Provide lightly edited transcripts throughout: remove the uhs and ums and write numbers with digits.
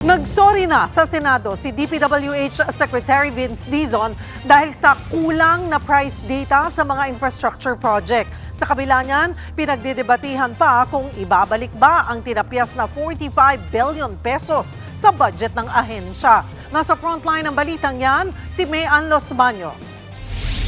Nagsorry na sa Senado si DPWH Secretary Vince Dizon dahil sa kulang na price data sa mga infrastructure project. Sa kabila niyan, pinagdidebatihan pa kung ibabalik ba ang tinapyas na 45 billion pesos sa budget ng ahensya. Nasa frontline ng balitang yan, si Mayan Los Baños.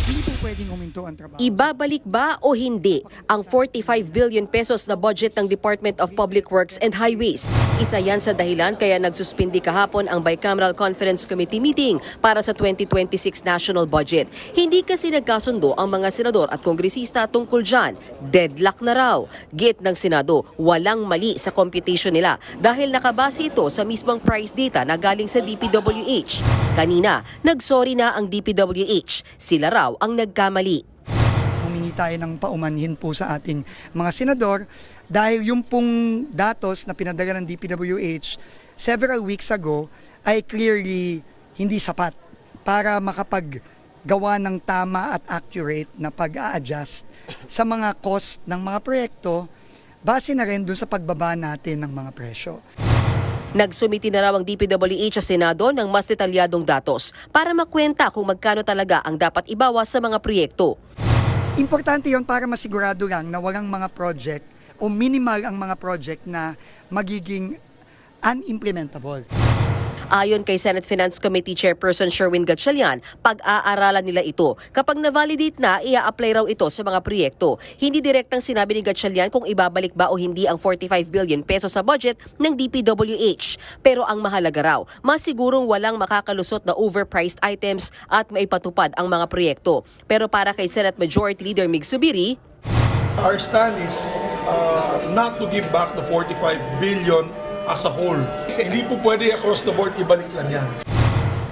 Hindi po pwedeng huminto ang trabaho. Ibabalik ba o hindi ang 45 billion pesos na budget ng Department of Public Works and Highways? Isa yan sa dahilan kaya nagsuspindi kahapon ang Bicameral Conference Committee meeting para sa 2026 national budget. Hindi kasi nagkasundo ang mga senador at kongresista tungkol dyan. Deadlock na raw. Git ng Senado, walang mali sa computation nila dahil nakabase ito sa mismong price data na galing sa DPWH. Kanina, nagsorry na ang DPWH. Sila raw ang nagkamali. Humingi tayo ng paumanhin po sa ating mga senador dahil yung pong datos na pinadala ng DPWH several weeks ago ay clearly hindi sapat para makapaggawa ng tama at accurate na pag-a-adjust sa mga cost ng mga proyekto base na rin dun sa pagbaba natin ng mga presyo. Nagsumiti na raw ang DPWH sa Senado ng mas detalyadong datos para makwenta kung magkano talaga ang dapat ibawas sa mga proyekto. Importante yon para masigurado lang na walang mga project o minimal ang mga project na magiging unimplementable. Ayon kay Senate Finance Committee Chairperson Sherwin Gatchalian, pag-aaralan nila ito. Kapag na-validate na, ia-apply raw ito sa mga proyekto. Hindi direktang sinabi ni Gatchalian kung ibabalik ba o hindi ang 45 billion pesos sa budget ng DPWH. Pero ang mahalaga raw, masigurong walang makakalusot na overpriced items at maipatupad ang mga proyekto. Pero para kay Senate Majority Leader Mig Zubiri, our stand is not to give back the 45 billion as a whole. Hindi po pwede across the board ibalik lang yan.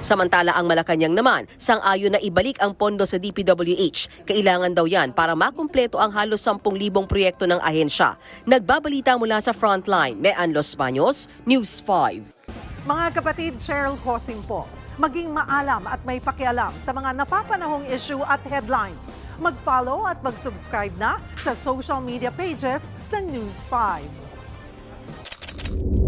samantala ang Malacanang naman, sang-ayon na ibalik ang pondo sa DPWH. Kailangan daw yan para makumpleto ang halos 10,000 proyekto ng ahensya. Nagbabalita mula sa Frontline, Mayan Los Baños, News 5. Mga kapatid, Cheryl Hosing po. Maging maalam at may pakialam sa mga napapanahong issue at headlines. Mag-follow at mag-subscribe na sa social media pages ng News 5.